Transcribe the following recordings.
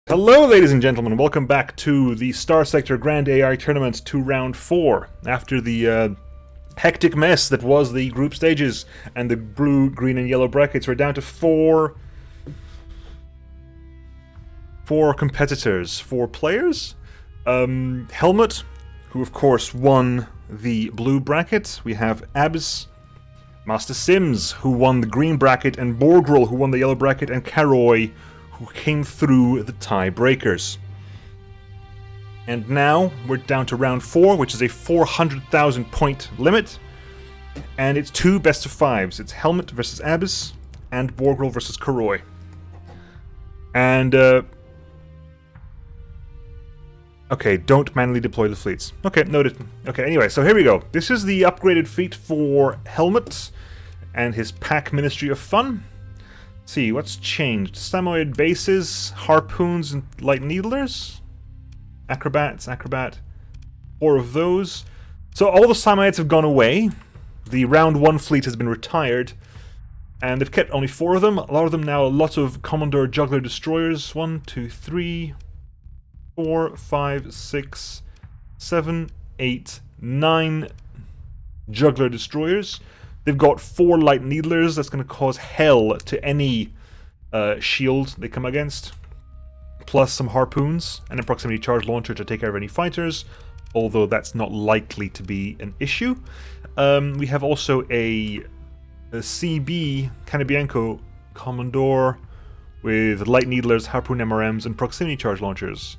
Hello ladies and gentlemen, welcome back to the Starsector Grand AI Tournament to Round 4. After the hectic mess that was the group stages and the blue, green and yellow brackets, we're down to four competitors, 4 players. HELMUT, who of course won the blue bracket. We have Abyz, Master Sims, who won the green bracket, and Borgrel, who won the yellow bracket, and Karoy, who came through the tiebreakers. And now we're down to round 4, which is a 400,000 point limit. And it's 2 best of 5s. It's HELMUT versus Abyz and Borgrel versus Karoy. And, okay, don't manually deploy the fleets. Okay, noted. Okay, anyway, so here we go. This is the upgraded fleet for HELMUT and his P.A.C.K Ministry of Fun. Let's see, what's changed? Samoyed bases, harpoons, and light needlers. Acrobat. 4 of those. So all the Samoyeds have gone away. The round 1 fleet has been retired. And they've kept only 4 of them. A lot of them now, a lot of Commodore Juggler destroyers. 1, 2, 3, 4, 5, 6, 7, 8, 9 Juggler destroyers. They've got 4 light needlers. That's going to cause hell to any shield they come against. Plus some harpoons and a proximity charge launcher to take care of any fighters, although that's not likely to be an issue. We have also a CB Canabianco Commodore with light needlers, harpoon MRMs, and proximity charge launchers.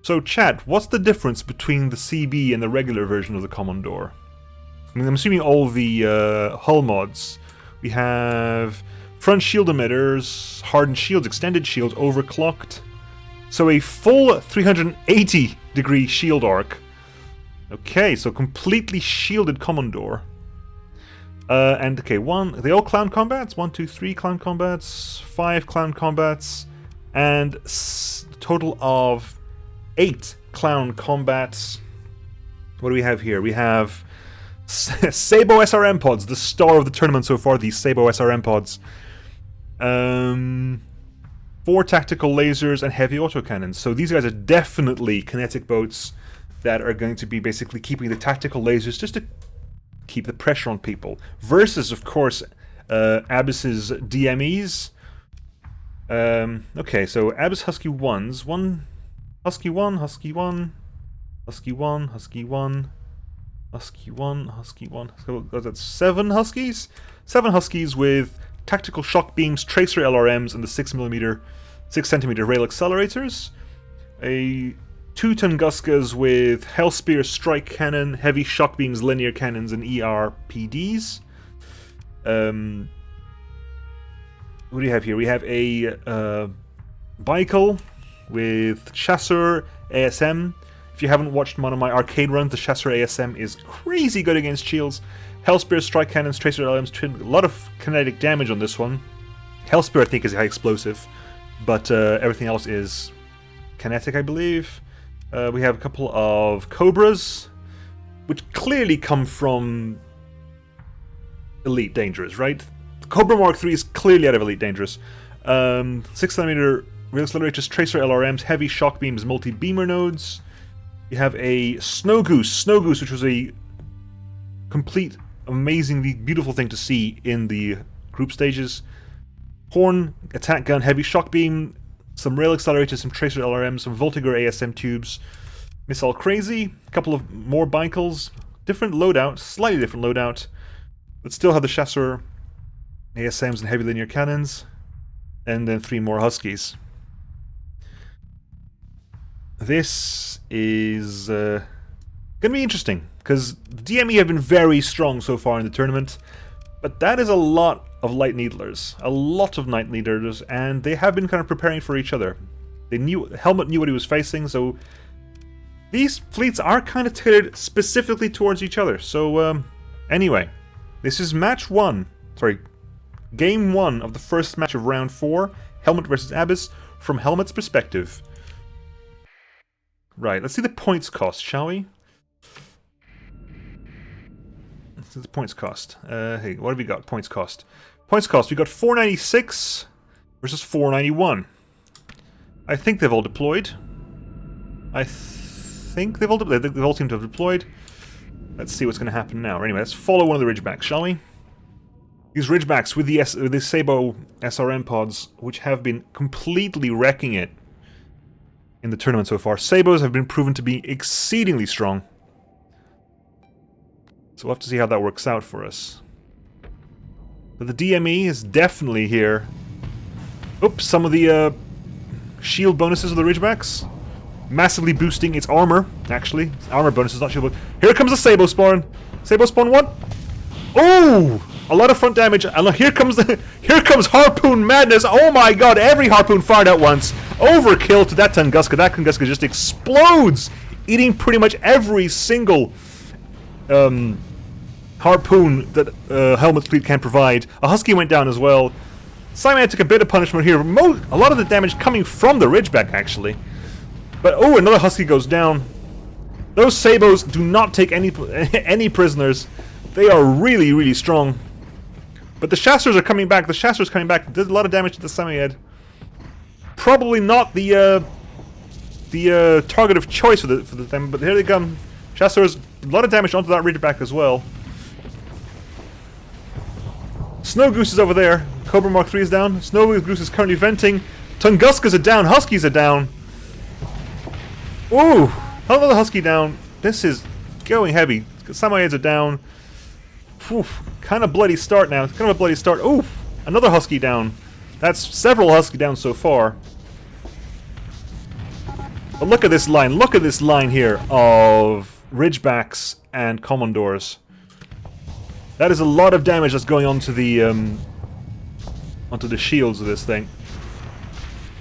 So chat, what's the difference between the CB and the regular version of the Commodore? I mean, I'm assuming all the hull mods. We have front shield emitters, hardened shields, extended shields, overclocked. So a full 380 degree shield arc. Okay, so completely shielded Commodore. And okay, they all clown combats. 1, 2, 3 clown combats, 5 clown combats, and a total of 8 clown combats. What do we have here? We have Sabo SRM pods, the star of the tournament so far, these Sabo SRM pods. 4 tactical lasers and heavy autocannons. So these guys are definitely kinetic boats that are going to be basically keeping the tactical lasers just to keep the pressure on people. Versus, of course, Abyss's DMEs. Okay, so Abyss Husky 1s. 1 Husky 1, Husky 1, Husky 1, Husky 1. Husky 1, Husky 1, so that's 7 Huskies? 7 Huskies with tactical shock beams, tracer LRMs, and the 6cm rail accelerators. A 2 Tunguskas with Hellspear strike cannon, heavy shock beams, linear cannons, and ERPDs. What do you have here? We have a Bicycle with Chasseur ASM. If you haven't watched one of my arcade runs, the Chasseur ASM is crazy good against shields. Hellspear, strike cannons, tracer LMs, a lot of kinetic damage on this one. Hellspear, I think, is high explosive, but everything else is kinetic, I believe. We have a couple of Cobras, which clearly come from Elite Dangerous, right? The Cobra Mark III is clearly out of Elite Dangerous. 6cm rail accelerators, tracer LRMs, heavy shock beams, multi-beamer nodes. You have a Snow Goose, which was a complete, amazingly beautiful thing to see in the group stages. Horn, attack gun, heavy shock beam, some rail accelerators, some tracer LRM, some Voltigeur ASM tubes, Missile Crazy, a couple of more Bicycles, different loadout, slightly different loadout, but still have the Chasseur ASMs and heavy linear cannons, and then 3 more Huskies. This is going to be interesting, because the DME have been very strong so far in the tournament, but that is a lot of light needlers, a lot of night needlers, and they have been kind of preparing for each other. HELMUT knew what he was facing, so these fleets are kind of tailored specifically towards each other. So anyway, this is game 1 of the first match of round 4, HELMUT versus Abyz, from HELMUT's perspective. Right, let's see the points cost, shall we? Let's see the points cost. Hey, what have we got? Points cost. Points cost, we got 496 versus 491. I think they've all deployed. I think they've all seem to have deployed. Let's see what's going to happen now. Anyway, let's follow one of the Ridgebacks, shall we? These Ridgebacks with the Sabo SRM pods, which have been completely wrecking it in the tournament so far. Sabos have been proven to be exceedingly strong. So we'll have to see how that works out for us. But the DME is definitely here. Oops, some of the shield bonuses of the Ridgebacks. Massively boosting its armor, actually. Its armor bonuses, not shield bonus. Here comes a Sabo spawn. Sabo spawn 1. Oh! A lot of front damage. And here comes Harpoon Madness. Oh my god, every Harpoon fired at once. Overkill to that Tunguska. That Tunguska just explodes, eating pretty much every single Harpoon that Helmut's fleet can provide. A Husky went down as well. Simon took a bit of punishment here. A lot of the damage coming from the Ridgeback, actually. But, oh, another Husky goes down. Those Sabos do not take any prisoners. They are really, really strong. But the Shasters are coming back. The Shasters coming back. Did a lot of damage to the Semi-Ed. Probably not the target of choice for them, but here they come. Shasters, a lot of damage onto that Ridgeback as well. Snow Goose is over there. Cobra Mark 3 is down. Snow Goose is currently venting. Tunguskas are down. Huskies are down. Ooh! Another Husky down. This is going heavy. Semi-Eds are down. Oof, kind of bloody start now. It's kind of a bloody start. Ooh! Another Husky down. That's several Husky down so far. But look at this line. Look at this line here of Ridgebacks and Commodores. That is a lot of damage that's going onto the shields of this thing.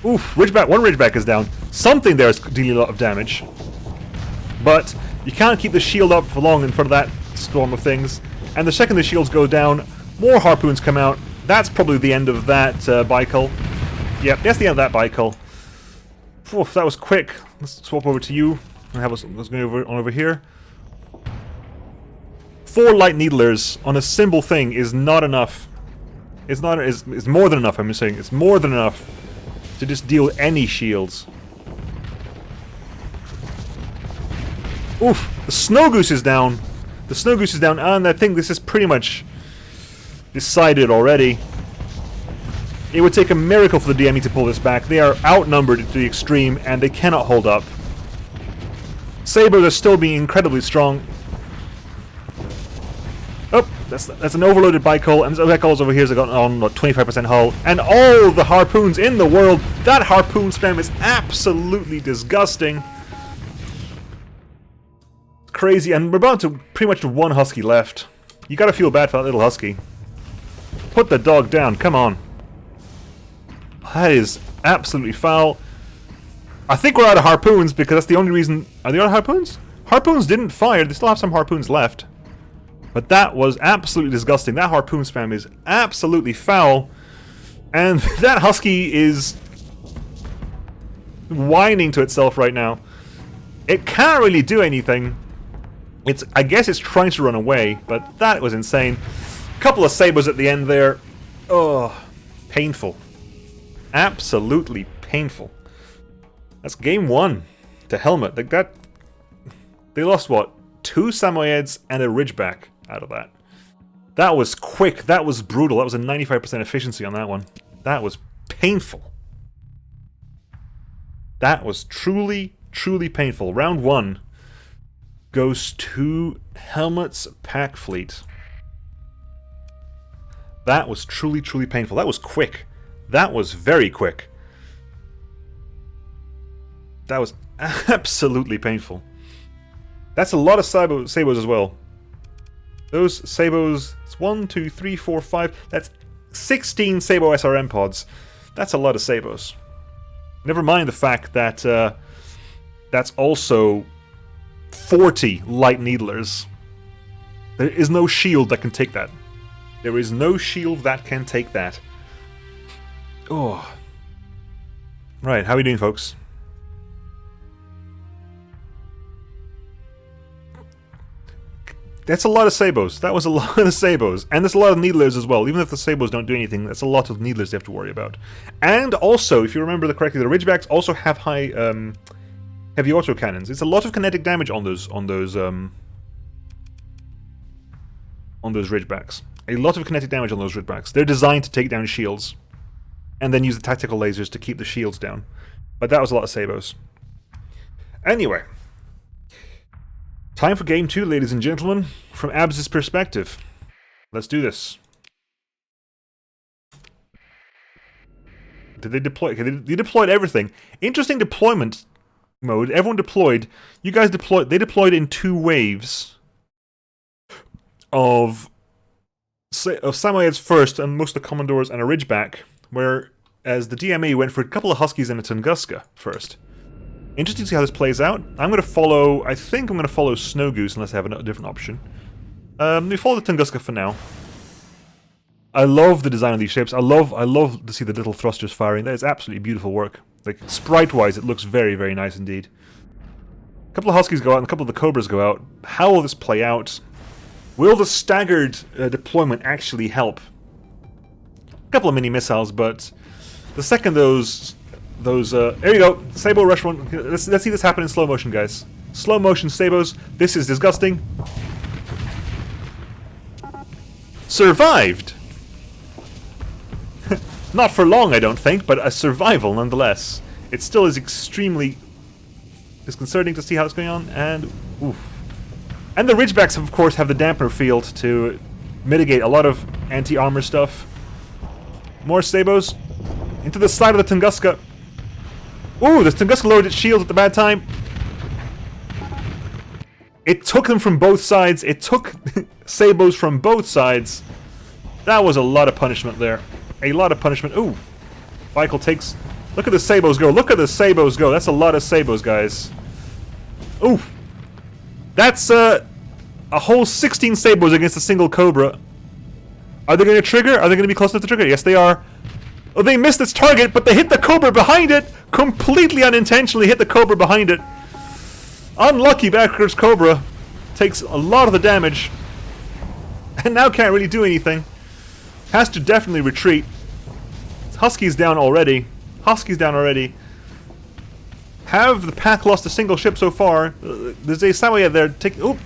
Oof, Ridgeback, one Ridgeback is down. Something there is dealing a lot of damage. But you can't keep the shield up for long in front of that storm of things. And the second the shields go down, more Harpoons come out. That's probably the end of that P.A.C.K. Yep, that's the end of that P.A.C.K. Oof, that was quick. Let's swap over to you. And have us going over here. 4 light needlers on a simple thing is not enough. It's more than enough, I'm saying. It's more than enough to just deal any shields. Oof! The Snow Goose is down. The Snow Goose is down, and I think this is pretty much decided already. It would take a miracle for the DME to pull this back. They are outnumbered to the extreme, and they cannot hold up. Sabres are still being incredibly strong. Oh, that's an overloaded P.A.C.K, and this other P.A.C.K over here has got on 25% hull, and all the Harpoons in the world. That Harpoon spam is absolutely disgusting. Crazy, and we're about to pretty much one Husky left. You gotta feel bad for that little Husky. Put the dog down, come on. That is absolutely foul. I think we're out of Harpoons because that's the only reason. Are they out of Harpoons? Harpoons didn't fire, they still have some Harpoons left. But that was absolutely disgusting. That Harpoon spam is absolutely foul. And that Husky is whining to itself right now. It can't really do anything. I guess it's trying to run away, but that was insane. Couple of sabers at the end there. Oh, painful. Absolutely painful. That's game 1 to Helmut. They lost, what, 2 Samoyeds and a Ridgeback out of that. That was quick. That was brutal. That was a 95% efficiency on that one. That was painful. That was truly, truly painful. Round 1 goes to Helmut's P.A.C.K fleet. That was truly, truly painful. That was quick. That was very quick. That was absolutely painful. That's a lot of Sabos as well. Those Sabos, it's 1, 2, 3, 4, 5. That's 16 Sabo SRM pods. That's a lot of Sabos. Never mind the fact that that's also 40 light needlers. There is no shield that can take that. There is no shield that can take that. Oh. Right, how are we doing, folks? That's a lot of Sabos. That was a lot of Sabos. And there's a lot of Needlers as well. Even if the Sabos don't do anything, that's a lot of Needlers you have to worry about. And also, if you remember correctly, the Ridgebacks also have high heavy autocannons. It's a lot of kinetic damage on those Ridgebacks. A lot of kinetic damage on those Ridgebacks. They're designed to take down shields. And then use the tactical lasers to keep the shields down. But that was a lot of Sabos. Anyway. Time for game 2, ladies and gentlemen. From Abyz's perspective. Let's do this. Did they deploy? Okay, they deployed everything. Interesting deployment mode. Everyone deployed. You guys deployed. They deployed in 2 waves. Of Samoyeds first, and most of the Commodores and a Ridgeback. Whereas the DME went for a couple of Huskies and a Tunguska first. Interesting to see how this plays out. I'm going to follow... I think I'm going to follow Snow Goose unless I have a different option. We follow the Tunguska for now. I love the design of these ships. I love to see the little thrusters firing. That is absolutely beautiful work. Like, sprite-wise, it looks very, very nice indeed. A couple of Huskies go out and a couple of the Cobras go out. How will this play out? Will the staggered deployment actually help? A couple of mini-missiles, but the second those there you go, Sabo rush one. Let's see this happen in slow motion, guys. Slow motion Sabos. This is disgusting. Survived! Not for long, I don't think, but a survival nonetheless. It still is extremely disconcerting to see how it's going on, and oof. And the Ridgebacks, of course, have the damper field to mitigate a lot of anti-armor stuff. More Sabos. Into the side of the Tunguska. Ooh, the Tunguska lowered its shields at the bad time. It took them from both sides. It took Sabos from both sides. That was a lot of punishment there. A lot of punishment. Ooh. Michael takes... Look at the Sabos go. Look at the Sabos go. That's a lot of Sabos, guys. Ooh. That's a whole 16 Sabos against a single Cobra. Are they going to trigger? Are they going to be close enough to trigger? Yes, they are. Oh, they missed its target, but they hit the Cobra behind it! Completely unintentionally hit the Cobra behind it. Unlucky backwards Cobra. Takes a lot of the damage. And now can't really do anything. Has to definitely retreat. Husky's down already. Husky's down already. Have the P.A.C.K lost a single ship so far? There's a Samoyed there taking... Oh!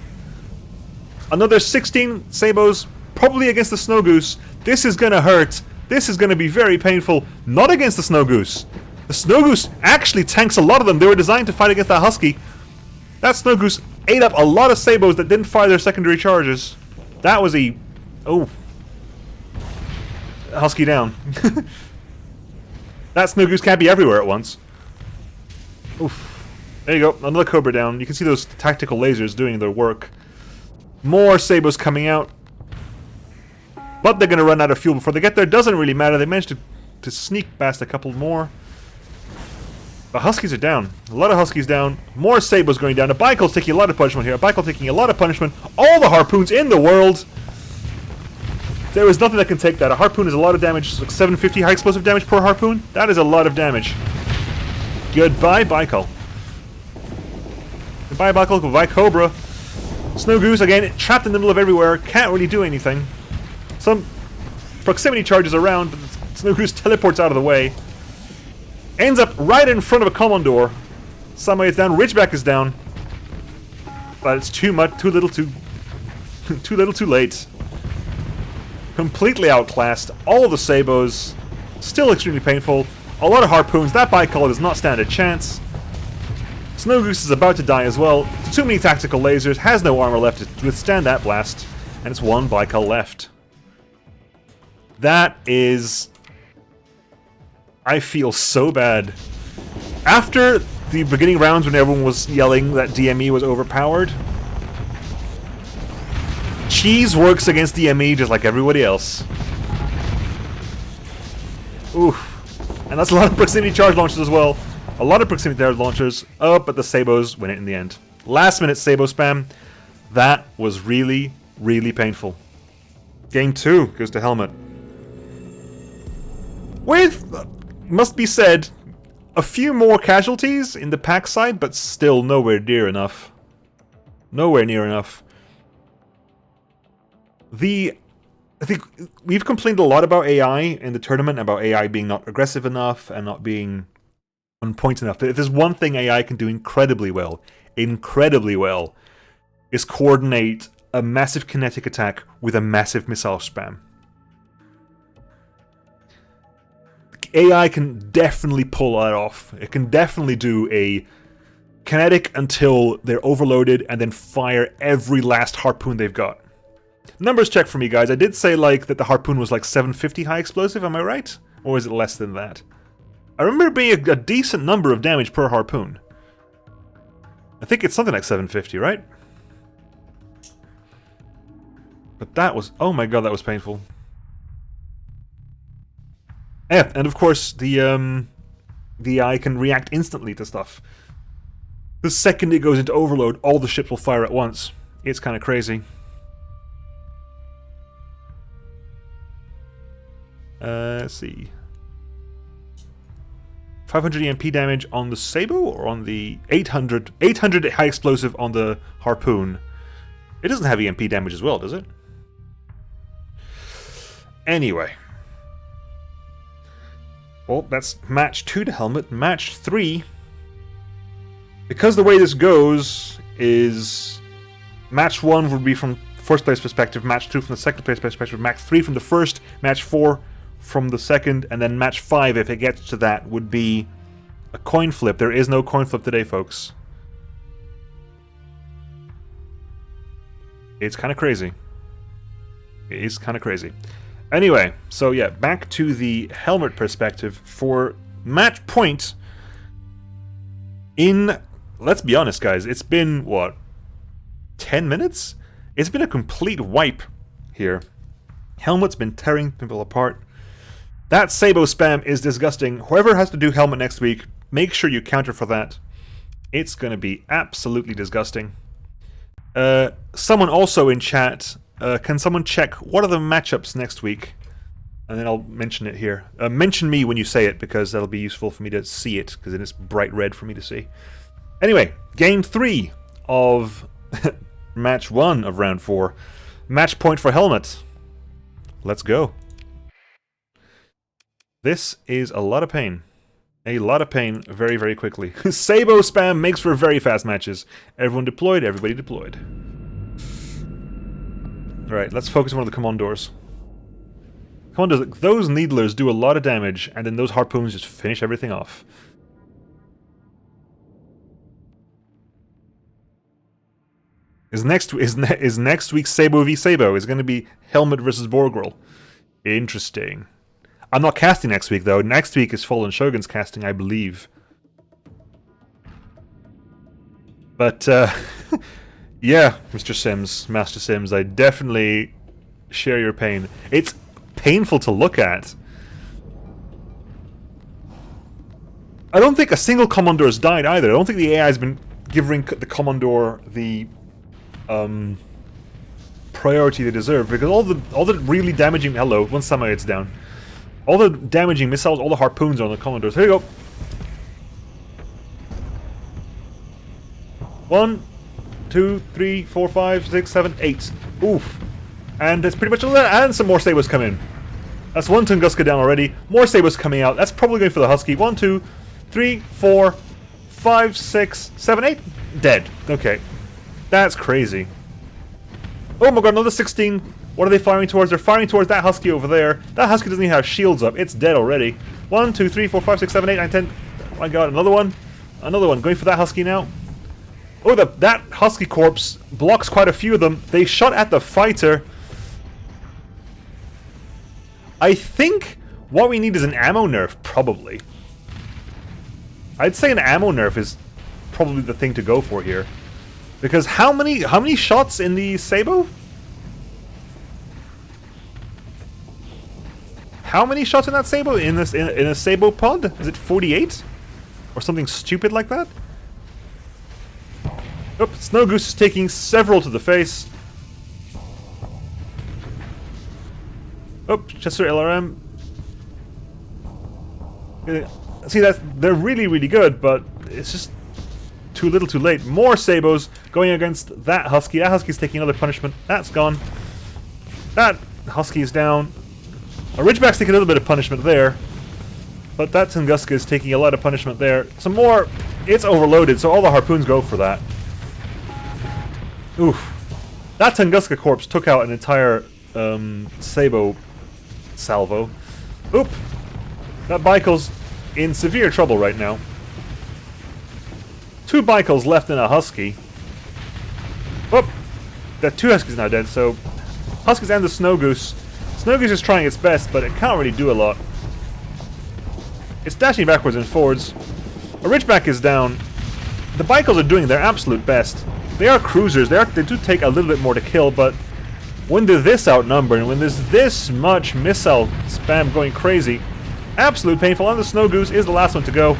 Another 16 Sabos, probably against the Snow Goose. This is gonna hurt. This is gonna be very painful. Not against the Snow Goose. The Snow Goose actually tanks a lot of them. They were designed to fight against that Husky. That Snow Goose ate up a lot of Sabos that didn't fire their secondary charges. That was a... Oh. Husky down. That Snow Goose can't be everywhere at once. Oof. There you go, another Cobra down. You can see those tactical lasers doing their work. More Sabos coming out. But they're going to run out of fuel before they get there. Doesn't really matter. They managed to sneak past a couple more. The Huskies are down. A lot of Huskies down. More Sabos going down. A P.A.C.K's taking a lot of punishment here. A P.A.C.K taking a lot of punishment. All the harpoons in the world. There is nothing that can take that. A harpoon is a lot of damage. Like 750 high explosive damage per harpoon. That is a lot of damage. Goodbye, P.A.C.K. Goodbye, P.A.C.K. Goodbye, Cobra. Snow Goose, again, trapped in the middle of everywhere. Can't really do anything. Some proximity charges around, but Snow Goose teleports out of the way. Ends up right in front of a Commodore. Samoyed's down. Ridgeback is down. But it's too much, too little, too little, too late. Completely outclassed. All the Sabos. Still extremely painful. A lot of harpoons. That P.A.C.K does not stand a chance. Snow Goose is about to die as well. Too many tactical lasers. Has no armor left to withstand that blast. And it's one P.A.C.K left. That is... I feel so bad. After the beginning rounds when everyone was yelling that DME was overpowered, cheese works against DME just like everybody else. Oof. And that's a lot of proximity charge launchers as well. A lot of proximity charge launchers. Oh, but the Sabos win it in the end. Last minute Sabo spam. That was really, really painful. Game 2 goes to HELMUT. With, must be said, a few more casualties in the P.A.C.K side, but still nowhere near enough. Nowhere near enough. I think we've complained a lot about AI in the tournament, about AI being not aggressive enough and not being on point enough. If there's one thing AI can do incredibly well, is coordinate a massive kinetic attack with a massive missile spam. AI can definitely pull that off. It can definitely do a kinetic until they're overloaded and then fire every last harpoon they've got. Numbers check for me, guys. I did say like that the harpoon was like 750 high explosive, am I right? Or is it less than that? I remember it being a decent number of damage per harpoon. I think it's something like 750, right? But that was... oh my god, that was painful. Yeah, and of course the eye can react instantly to stuff. The second it goes into overload, all the ships will fire at once. It's kind of crazy. Let's see. 500 EMP damage on the Sabo or on the 800 high explosive on the harpoon. It doesn't have EMP damage as well, does it? Anyway. Well, that's match 2 to Helmut. Match 3. Because the way this goes is match 1 would be from first place perspective, match 2 from the second place perspective, match 3 from the first, match 4 from the second, and then match 5, if it gets to that, would be a coin flip. There is no coin flip today, folks. It's kind of crazy. It is kind of crazy. Anyway, so yeah, back to the Helmut perspective. For match point, let's be honest, guys, it's been, what, 10 minutes? It's been a complete wipe here. Helmut's been tearing people apart. That Sabo spam is disgusting. Whoever has to do Helmut next week, make sure you counter for that. It's going to be absolutely disgusting. Someone also in chat, can someone check what are the matchups next week? And then I'll mention it here. Mention me when you say it, because that'll be useful for me to see it, because it is bright red for me to see. Anyway, game 3 of match 1 of round 4. Match point for Helmut. Let's go. This is a lot of pain. A lot of pain very, very quickly. Sabo spam makes for very fast matches. Everyone deployed, everybody deployed. Alright, let's focus on one of the commandors. Commandors, those needlers do a lot of damage, and then those harpoons just finish everything off. Is next week's Sabo v Sabo is going to be Helmut versus Borgrel. Interesting. I'm not casting next week, though. Next week is FallenShogun's casting, I believe. But, yeah, Mr. Sims, Master Sims, I definitely share your pain. It's painful to look at. I don't think a single Commodore has died either. I don't think the AI has been giving the Commodore the priority they deserve, because all the really damaging... hello, one Samurai down. All the damaging missiles, all the harpoons are on the Commodores. Here you go. 1, 2, 3, 4, 5, 6, 7, 8. Oof. And that's pretty much all that. And some more Sabres come in. That's one Tunguska down already. More Sabres coming out. That's probably going for the Husky. 1, 2, 3, 4, 5, 6, 7, 8. Dead. Okay. That's crazy. Oh my god, another 16. What are they firing towards? They're firing towards that Husky over there. That Husky doesn't even have shields up. It's dead already. 1, 2, 3, 4, 5, 6, 7, 8, 9, 10. Oh my god, another one. Another one. Going for that Husky now. Oh, that Husky corpse blocks quite a few of them. They shot at the fighter. I think what we need is an ammo nerf, probably. I'd say an ammo nerf is probably the thing to go for here. Because how many shots in the Sabo? How many shots in that Sabo? In a Sabo pod? Is it 48? Or something stupid like that? Oh, Snow Goose is taking several to the face. Oh, Chester LRM. See, they're really, really good, but it's just too little too late. More Sabos going against that Husky. That Husky's taking another punishment. That's gone. That Husky is down. A Ridgeback's taking a little bit of punishment there. But that Tunguska is taking a lot of punishment there. Some more. It's overloaded, so all the harpoons go for that. Oof. That Tunguska corpse took out an entire Sabo salvo. Oop. That Bikel's in severe trouble right now. 2 Bikels left in a Husky. Oop. That 2 Huskies now dead, so Huskies and the Snow Goose. Snow Goose is trying its best, but it can't really do a lot. It's dashing backwards and forwards. A Ridgeback is down. The Bikels are doing their absolute best. They are cruisers. They do take a little bit more to kill, but when they're this outnumbered and when there's this much missile spam going crazy, absolute painful. And the Snow Goose is the last one to go.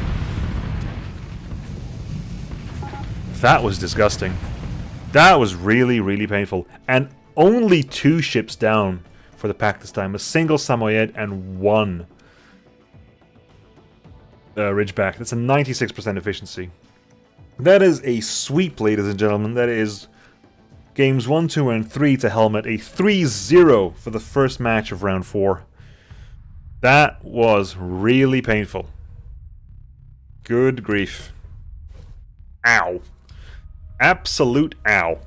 That was disgusting. That was really, really painful. And only 2 ships down for the P.A.C.K. this time. A single Samoyed and 1 Ridgeback. That's a 96% efficiency. That is a sweep, ladies and gentlemen. That is games 1, 2, and 3 to Helmut. A 3-0 for the first match of round 4. That was really painful. Good grief. Ow. Absolute ow.